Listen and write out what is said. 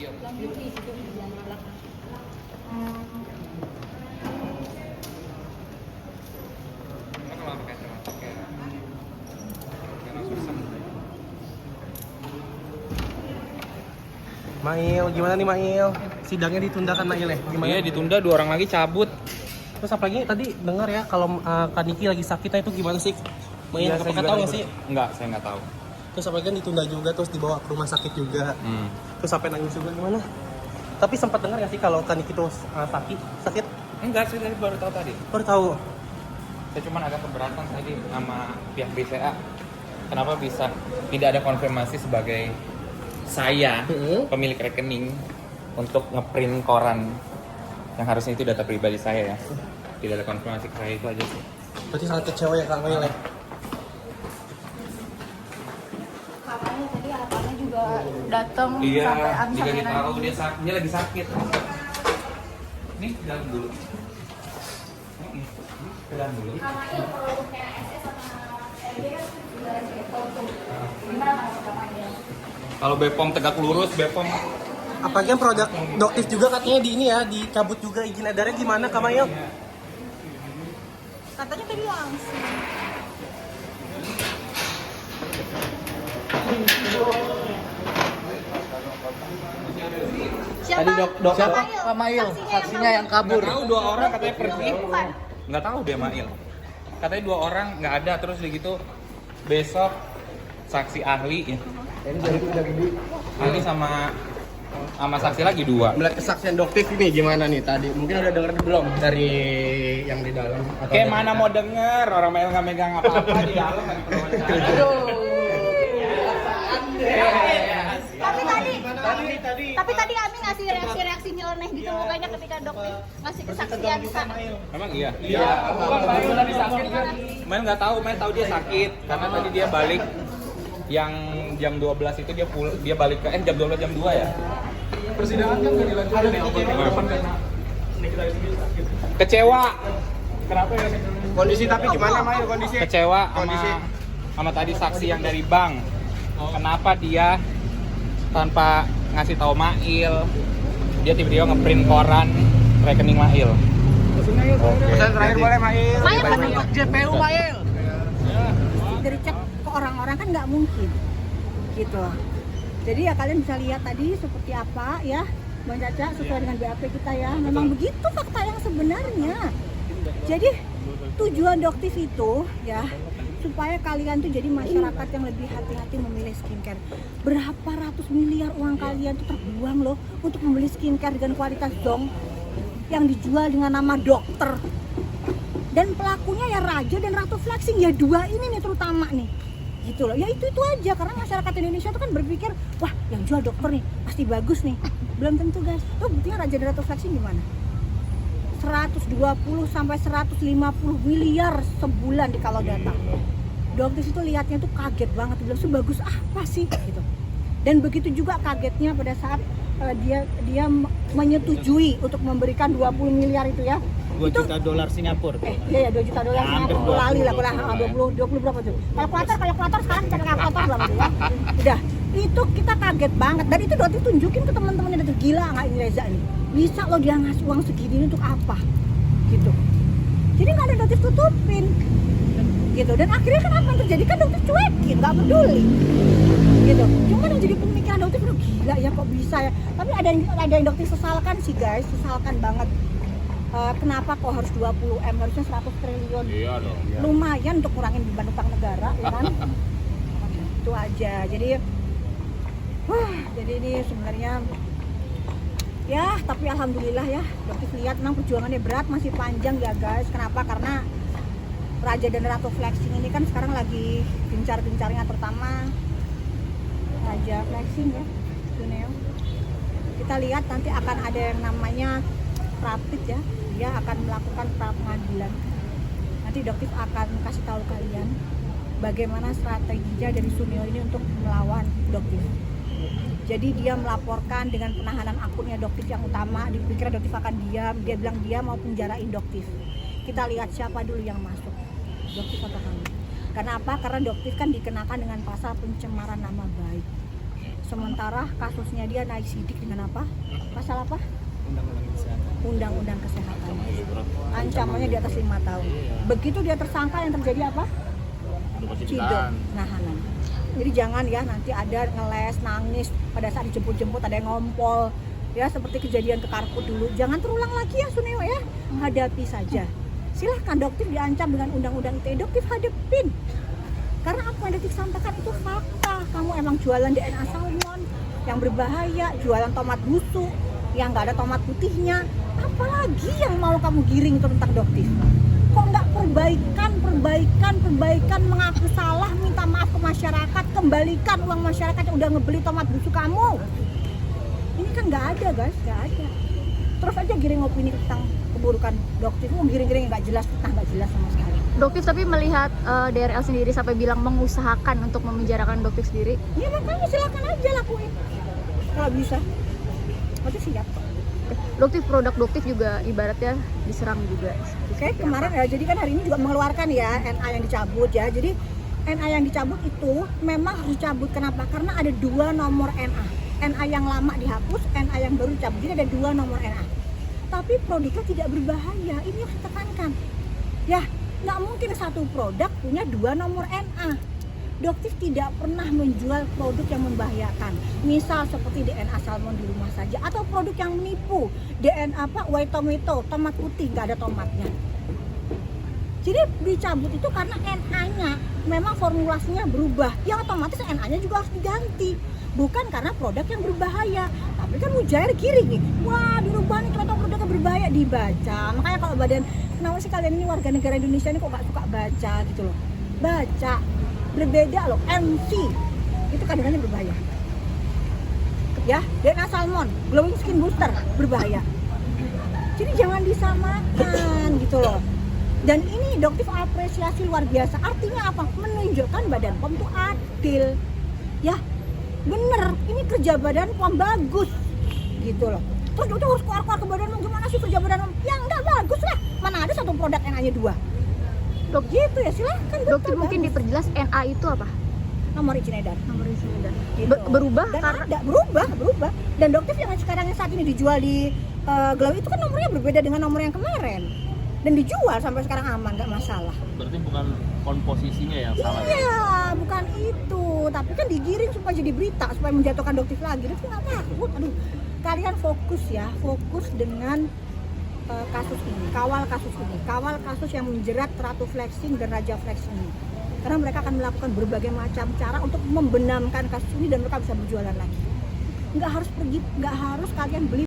Lanjut di situ di belakang. Mail, gimana nih Mail? Sidangnya ditunda kan Mail ya? Gimana? Iya ditunda, 2 orang lagi cabut. Terus apalagi tadi dengar ya kalau Kak Niki lagi sakit, nah itu gimana sih? Mail, Iya, apakah tahu nggak sih? Enggak, saya nggak tahu. Terus apalagi kan ditunda juga, terus dibawa ke rumah sakit juga. Terus sampai nangis juga gimana? Tapi sempat dengar nggak sih kalau Kak Niki tuh sakit? Enggak, saya tadi baru tahu tadi. Baru tahu. Saya cuma agak keberatan tadi sama pihak BCA. Kenapa bisa tidak ada konfirmasi sebagai saya pemilik rekening untuk ngeprint koran yang harusnya itu data pribadi saya ya. Tidak ada konfirmasi ke saya, itu aja sih. Berarti sangat kecewa ya Kak Mail ya? Kakaknya tadi harapannya juga datang Iya, sampai dikasih sampai tahu nanti. dia lagi sakit. Nih, jalan dulu. Jalan dulu. Kakaknya kalau kayak SS sama RD kan juga foto. Gimana kakaknya? Kalau Bepom tegak lurus, Bepom Apalagi yang produk doktif juga katanya di ini ya, dicabut juga izin edarnya, gimana Kak Mail? Katanya tadi langsung. Siapa? Tadi dok Siapa? Kak Mail, saksinya yang kabur. Nggak tahu, 2 orang katanya pergi. Bukan. Nggak tahu deh Mail. Katanya 2 orang nggak ada, terus begitu besok saksi ahli ya. Ini jadi udah gede. Ahli sama saksi lagi 2. Melihat kesaksian doktif ini gimana nih tadi? Mungkin udah denger belum dari yang di dalam? Atau Kayak dari- mana mau denger, orang Mail nggak megang apa-apa di dalam kan Tapi tadi kami ngasih reaksi nyeleneh gitu mukanya ketika dokter ngasih kesaksian. Memang iya. Iya. Mail tadi sakit kan? Mail nggak tahu, Mail tahu dia sakit karena tadi dia balik yang jam 12 itu dia balik ke jam 12 jam 2 ya. Persidangan kan nggak dilanjutin ya, apa karena Kecewa. kenapa ya? Kondisi tapi gimana Mail kondisi? Kecewa Kondisi. sama tadi saksi yang dari bank. Kenapa dia tanpa ngasih tahu Mail, dia tiba-tiba ngeprint koran rekening Mail. Pesan terakhir boleh Mail. Mail kan Untuk JPU Mail. Dari cek ke orang-orang kan nggak mungkin gitu. Jadi ya kalian bisa lihat tadi seperti apa ya Bang Caca sesuai dengan BAP kita ya. Memang begitu fakta yang sebenarnya. Jadi tujuan doktif itu ya supaya kalian tuh jadi masyarakat yang lebih hati-hati memilih skincare. Berapa ratus miliar uang kalian tuh terbuang loh untuk membeli skincare dengan kualitas dong yang dijual dengan nama dokter. Dan pelakunya ya Raja dan Ratu Flexing ya, 2 ini nih terutama nih gitu loh. Ya itu aja karena masyarakat Indonesia tuh kan berpikir wah yang jual dokter nih pasti bagus nih. Belum tentu guys. Tuh buktinya Raja dan Ratu Flexing gimana? 120 sampai 150 miliar sebulan di kalau data. Dokter itu lihatnya tuh kaget banget, bilang sebagus apa sih gitu. Dan begitu juga kagetnya pada saat dia menyetujui untuk memberikan 20 miliar itu ya. 2 juta dolar Singapura. Iya 2 juta dolar Singapura lali lah 20 berapa tuh? Kalkulator sekarang cari kalkulator berapa tuh ya? Udah, itu kita kaget banget dan itu dokter tunjukin ke teman-temannya, dokter gila nggak ini Reza nih. Bisa lo dia ngasih uang segini untuk apa? Gitu. Jadi nggak ada dokter tutupin. Gitu. Dan akhirnya kan apa yang terjadi kan dokter cuekin, nggak peduli. Gitu. Cuma yang jadi pemikiran dokter udah gila ya kok bisa ya. Tapi ada yang dokter sesalkan sih guys, sesalkan banget. Kenapa kok harus 20 M, harusnya 100 triliun. Iya dong. Lumayan untuk kurangin beban utang negara ya kan. Itu aja. Jadi ini sebenarnya ya tapi alhamdulillah ya dokter lihat memang perjuangannya berat, masih panjang ya guys. Kenapa? Karena Raja dan Ratu Flexing ini kan sekarang lagi gencar-gencarnya, terutama Raja Flexing ya Juneo. Kita lihat nanti akan ada yang namanya rapid ya, dia akan melakukan pra pengadilan. Nanti dokter akan kasih tahu kalian bagaimana strateginya dari Suneo ini untuk melawan dokter. Jadi dia melaporkan dengan penahanan akunnya dokter yang utama, dipikir dokter akan diam, dia bilang dia mau penjarain dokter. Kita lihat siapa dulu yang masuk, dokter atau kami. Karena apa? Karena dokter kan dikenakan dengan pasal pencemaran nama baik. Sementara kasusnya dia naik sidik dengan apa? Pasal apa? Undang-undang kesehatan. Ancamannya di atas 5 tahun. Begitu dia tersangka yang terjadi apa? Cidong, nahanan. Jadi jangan ya nanti ada ngeles, nangis pada saat dijemput-jemput, ada yang ngompol. Ya seperti kejadian ke Karput dulu. Jangan terulang lagi ya Suneo ya. Hadapi saja. Silahkan Doktif diancam dengan undang-undang ITE, Doktif hadepin. Karena apa yang Doktif sampaikan itu fakta. Kamu emang jualan DNA salmon yang berbahaya, jualan tomat busuk yang nggak ada tomat putihnya. Apalagi yang mau kamu giring itu tentang Doktif? Kok nggak perbaikan, mengaku salah, minta maaf ke masyarakat, kembalikan uang masyarakat yang udah ngebeli tomat busuk kamu. Ini kan nggak ada guys, nggak ada. Terus aja giring opini tentang keburukan Doktif, giring-giring nggak jelas sama sekali. Doktif tapi melihat DRL sendiri sampai bilang mengusahakan untuk memenjarakan Doktif sendiri. Ya makanya silakan aja lakuin. Kalau bisa. Pasti siap kok. Doktif, produk Doktif juga ibaratnya diserang juga. Oke, kemarin ya, jadi kan hari ini juga mengeluarkan ya NA yang dicabut ya. Jadi NA yang dicabut itu memang harus dicabut. Kenapa? Karena ada 2 nomor NA. NA yang lama dihapus, NA yang baru dicabut. Jadi ada 2 nomor NA. Tapi produknya tidak berbahaya. Ini yang harus ditekankan. Ya, nggak mungkin satu produk punya 2 nomor NA. Doktif tidak pernah menjual produk yang membahayakan. Misal seperti DNA salmon di rumah saja, atau produk yang menipu, DNA white tomato, tomat putih nggak ada tomatnya. Jadi dicabut itu karena NA-nya memang formulasinya berubah. Yang otomatis NA-nya juga harus diganti. Bukan karena produk yang berbahaya. Tapi kan Mujair giring nih. Wah, dirubah nih ternyata produknya berbahaya, dibaca. Makanya kalau badan, kenapa sih kalian ini warga negara Indonesia ini kok nggak suka baca gitu loh? Baca. Berbeda loh, MC itu kandungannya berbahaya ya. DNA salmon, glowing skin booster berbahaya. Jadi jangan disamakan gitu loh. Dan ini Doktif apresiasi luar biasa. Artinya apa? Menunjukkan Badan POM itu adil ya, bener, ini kerja Badan POM bagus gitu loh. Terus Doktif harus keluar ke Badan POM, gimana sih kerja Badan POM? Ya enggak bagus lah, mana ada satu produk NA-nya 2. Dok gitu ya, silahkan. Dokter mungkin diperjelas NA itu apa? Nomor izin edar. Nomor izin edar. Gitu. Berubah dan karena ada berubah. Dan Doktif yang sekarang yang saat ini dijual di Glow itu kan nomornya berbeda dengan nomor yang kemarin. Dan dijual sampai sekarang aman, nggak masalah. Berarti bukan komposisinya yang salah. Iya, bukan itu. Tapi kan digiring supaya jadi berita, supaya menjatuhkan Doktif lagi. Doktif nggak takut. Aduh, kalian fokus ya, fokus dengan kasus ini, kawal kasus yang menjerat Ratu Flexing dan Raja Flexing ini. Karena mereka akan melakukan berbagai macam cara untuk membenamkan kasus ini dan mereka bisa berjualan lagi. Nggak harus kalian beli